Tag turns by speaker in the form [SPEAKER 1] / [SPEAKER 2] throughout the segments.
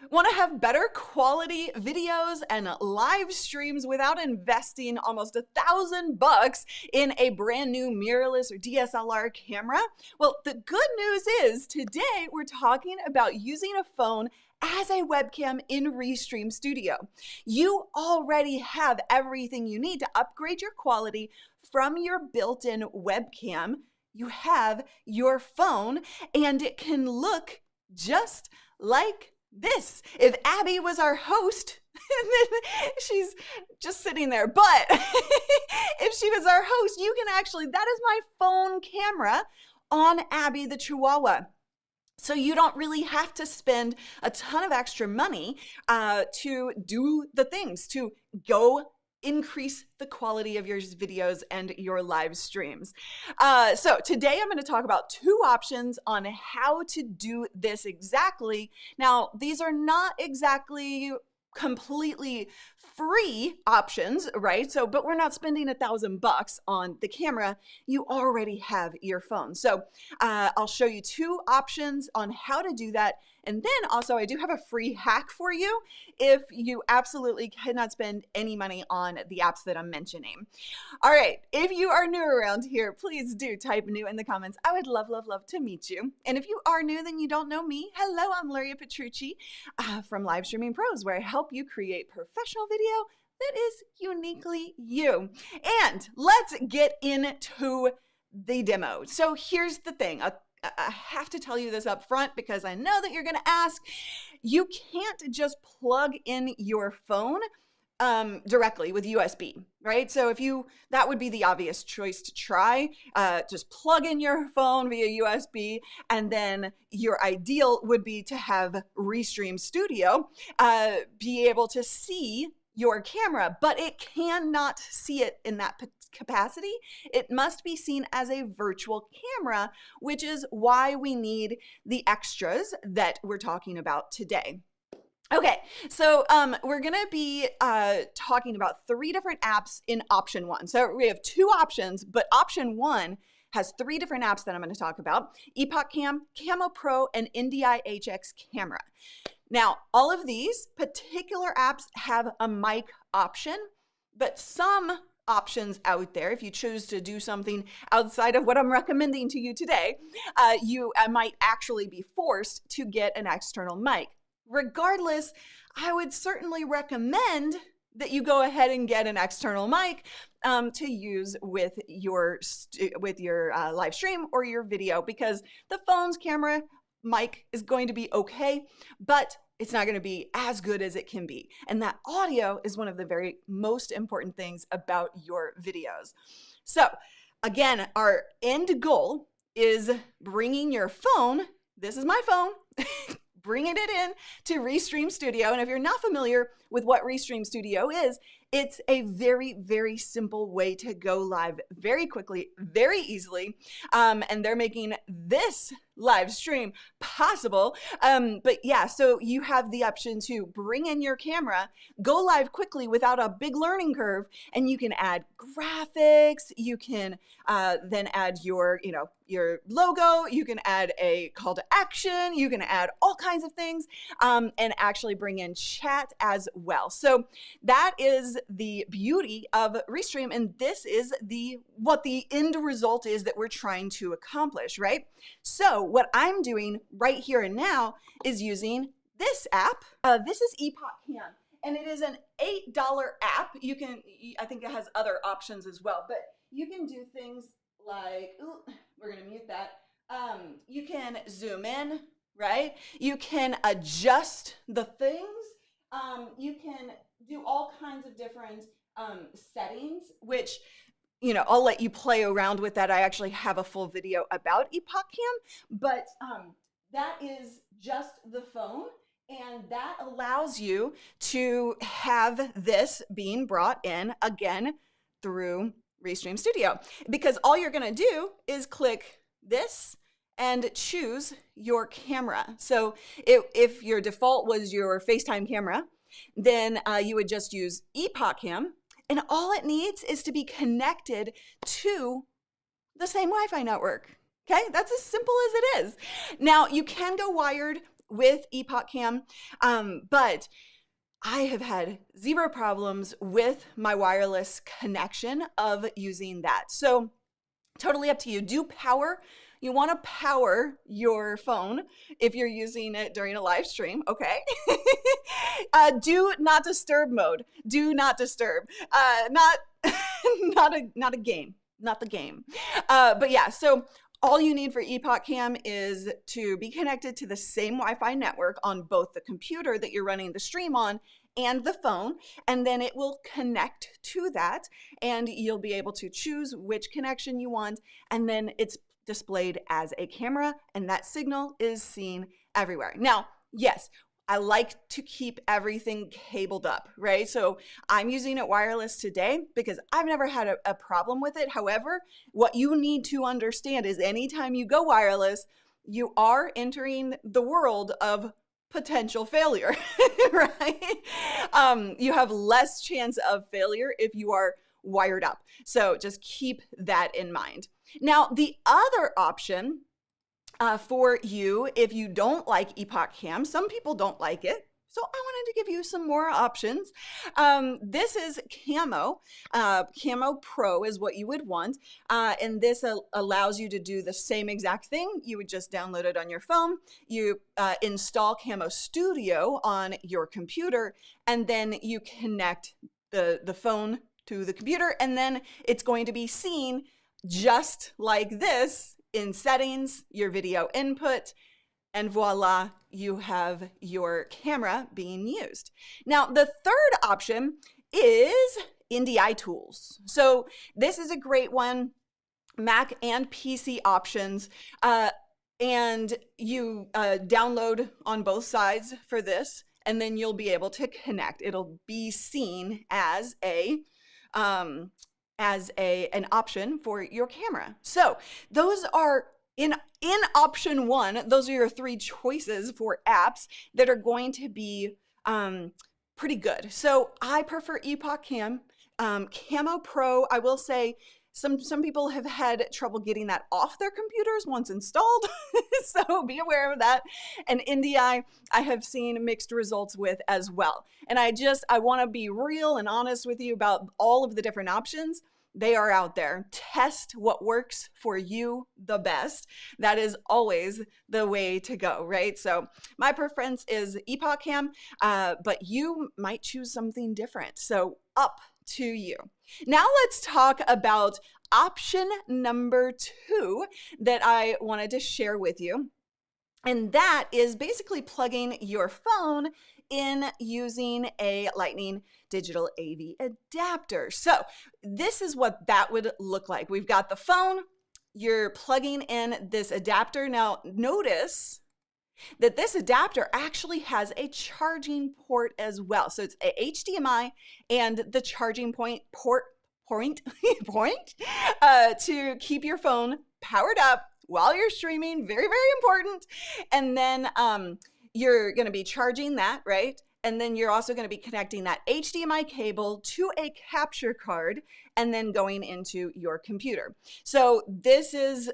[SPEAKER 1] Want to have better quality videos and live streams without investing almost $1,000 in a brand new mirrorless or DSLR camera? Well, the good news is today we're talking about using a phone as a webcam in Restream Studio. You already have everything you need to upgrade your quality from your built-in webcam. You have your phone, and it can look just like this. If Abby was our host, she's just sitting there, but if she was our host, you can actually, that is my phone camera on Abby the Chihuahua. So you don't really have to spend a ton of extra money to do the things, to go increase the quality of your videos and your live streams. So today I'm going to talk about two options on how to do this exactly. Now, these are not exactly completely free options, right? So, but we're not spending $1,000 on the camera. You already have your phone. So I'll show you two options on how to do that. And then also I do have a free hack for you if you absolutely cannot spend any money on the apps that I'm mentioning. All right, if you are new around here, please do type new in the comments. I would love, love, love to meet you. And if you are new, then you don't know me. Hello, I'm Luria Petrucci from Live Streaming Pros, where I help you create professional video that is uniquely you. And let's get into the demo. So here's the thing. I have to tell you this up front because I know that you're going to ask. You can't just plug in your phone directly with USB, right? So that would be the obvious choice to try. Just plug in your phone via USB, and then your ideal would be to have Restream Studio be able to see your camera, but it cannot see it in that capacity. It must be seen as a virtual camera, which is why we need the extras that we're talking about today. Okay, so we're gonna be talking about 3 different apps in option 1. So we have 2 options, but option 1 has 3 different apps that I'm gonna talk about: Epoch Cam, Camo Pro, and NDI HX Camera. Now, all of these particular apps have a mic option, but some options out there, if you choose to do something outside of what I'm recommending to you today, you might actually be forced to get an external mic. Regardless, I would certainly recommend that you go ahead and get an external mic to use with your live stream or your video, because the phone's camera mic is going to be okay, but it's not going to be as good as it can be. And that audio is one of the very most important things about your videos. So again, our end goal is bringing your phone, this is my phone, bringing it in to Restream Studio. And if you're not familiar with what Restream Studio is, it's a very, very simple way to go live very quickly, very easily. And they're making this live stream possible. But yeah, so you have the option to bring in your camera, go live quickly without a big learning curve, and you can add graphics. You can then add your logo. You can add a call to action. You can add all kinds of things and actually bring in chat as well. So that is the beauty of Restream, and this is what the end result is that we're trying to accomplish, right? So what I'm doing right here and now is using this app. This is Epoch Cam, and it is an $8 app. I think it has other options as well, but you can do things like, we're gonna mute that. You can zoom in, right? You can adjust the things. You can do all kinds of different settings, which, I'll let you play around with that. I actually have a full video about Epoch Cam, but that is just the phone, and that allows you to have this being brought in again through Restream Studio, because all you're gonna do is click this and choose your camera. So if your default was your FaceTime camera, then you would just use Epoch Cam, and all it needs is to be connected to the same Wi-Fi network. Okay, that's as simple as it is. Now, you can go wired with Epoch Cam, but I have had zero problems with my wireless connection of using that. So totally up to you. You want to power your phone if you're using it during a live stream, okay? Do not disturb mode. Do not disturb. Not a game. Not the game. But yeah, so all you need for Epoch Cam is to be connected to the same Wi-Fi network on both the computer that you're running the stream on and the phone, and then it will connect to that, and you'll be able to choose which connection you want, and then it's displayed as a camera, and that signal is seen everywhere. Now, yes, I like to keep everything cabled up, right? So I'm using it wireless today because I've never had a problem with it. However, what you need to understand is anytime you go wireless, you are entering the world of potential failure, right? You have less chance of failure if you are wired up. So just keep that in mind. Now, the other option for you, if you don't like Epoch Cam, some people don't like it, so I wanted to give you some more options. This is Camo. Camo Pro is what you would want, and this allows you to do the same exact thing. You would just download it on your phone. You install Camo Studio on your computer, and then you connect the phone to the computer, and then it's going to be seen just like this in settings, your video input, and voila, you have your camera being used. Now, the third option is NDI tools. So this is a great one, Mac and PC options, and you download on both sides for this, and then you'll be able to connect. It'll be seen as an option for your camera. So those are in option one, those are your three choices for apps that are going to be pretty good. So I prefer Epoch Cam. Camo Pro, I will say some people have had trouble getting that off their computers once installed, so be aware of that. And NDI, I have seen mixed results with as well. And I want to be real and honest with you about all of the different options. They are out there. Test what works for you the best. That is always the way to go, right? So my preference is Epoch Cam, but you might choose something different. So up to you. Now let's talk about option number 2 that I wanted to share with you. And that is basically plugging your phone in using a Lightning digital AV adapter. So this is what that would look like. We've got the phone, you're plugging in this adapter. Now notice that this adapter actually has a charging port as well. So it's a HDMI and the charging point to keep your phone powered up while you're streaming. Very, very important. And then you're going to be charging that, right? And then you're also going to be connecting that HDMI cable to a capture card and then going into your computer. So this is,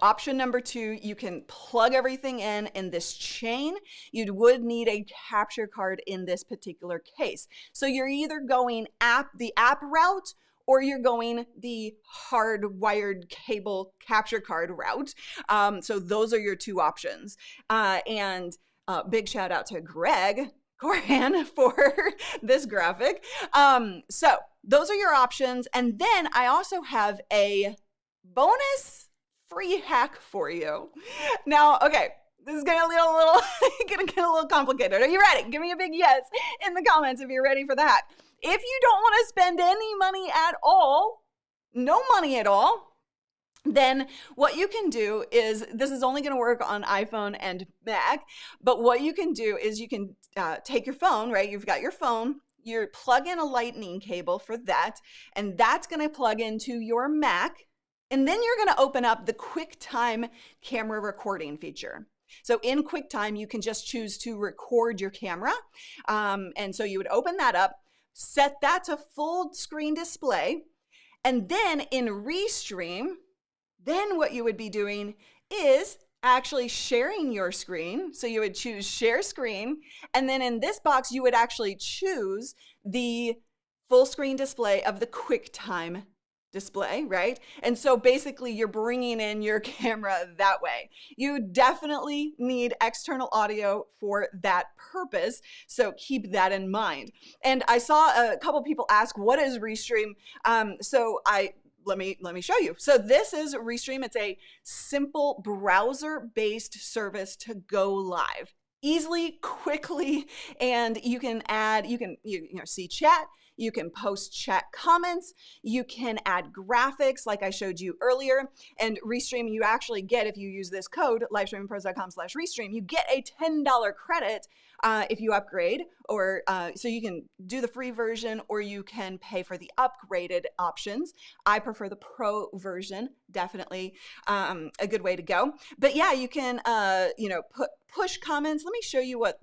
[SPEAKER 1] option number 2. You can plug everything in this chain. You would need a capture card in this particular case. So you're either going the app route, or you're going the hardwired cable capture card route. So those are your 2 options. And big shout out to Greg Coran for this graphic. So those are your options. And then I also have a bonus free hack for you. Now, okay, this is gonna get a little complicated. Are you ready? Give me a big yes in the comments if you're ready for the hack. If you don't want to spend any money at all, no money at all, then what you can do is, this is only going to work on iPhone and Mac, but what you can do is you can take your phone, right? You've got your phone, you plug in a Lightning cable for that, and that's going to plug into your Mac, and then you're going to open up the QuickTime camera recording feature. So in QuickTime, you can just choose to record your camera, and so you would open that up, set that to full screen display, and then in Restream, then what you would be doing is actually sharing your screen. So you would choose share screen. And then in this box, you would actually choose the full screen display of the QuickTime display, right? And so basically you're bringing in your camera that way. You definitely need external audio for that purpose, so keep that in mind. And I saw a couple people ask, what is Restream? Let me show you. So this is Restream. It's a simple browser-based service to go live easily, quickly, and you can add, see chat, you can post chat comments, you can add graphics like I showed you earlier, and Restream, you actually get, if you use this code, livestreamingpros.com/Restream, you get a $10 credit if you upgrade, or so you can do the free version or you can pay for the upgraded options. I prefer the pro version, definitely a good way to go. But yeah, you can, push comments. Let me show you what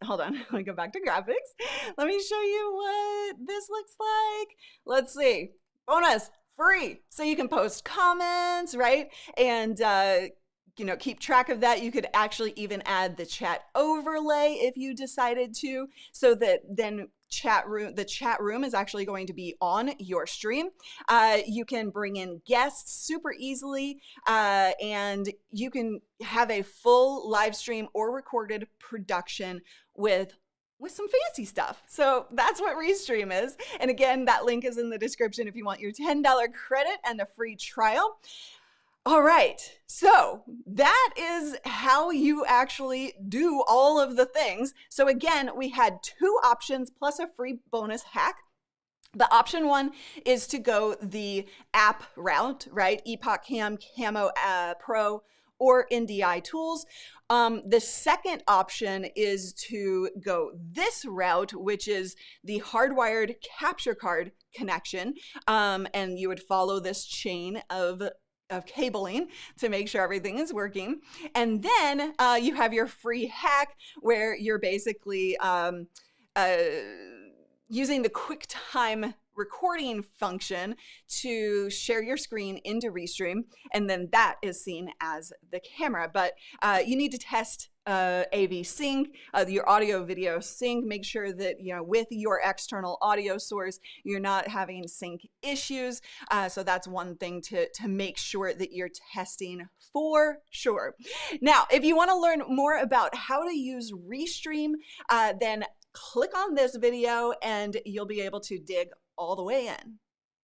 [SPEAKER 1] hold on, let me go back to graphics. Let me show you what this looks like. Let's see, bonus, free. So you can post comments, right? And keep track of that. You could actually even add the chat overlay if you decided to, so that then the chat room is actually going to be on your stream. You can bring in guests super easily, and you can have a full live stream or recorded production with some fancy stuff. So that's what Restream is. And again, that link is in the description if you want your $10 credit and a free trial. All right, so that is how you actually do all of the things. So again, we had 2 options plus a free bonus hack. The option 1 is to go the app route, right? Epoch Cam, Camo Pro, or NDI tools. The second option is to go this route, which is the hardwired capture card connection. And you would follow this chain of cabling to make sure everything is working. And then you have your free hack where you're basically using the QuickTime recording function to share your screen into Restream, and then that is seen as the camera. But you need to test AV sync, your audio video sync. Make sure that with your external audio source you're not having sync issues. So that's one thing to make sure that you're testing for sure. Now, if you want to learn more about how to use Restream, then click on this video and you'll be able to dig all the way in.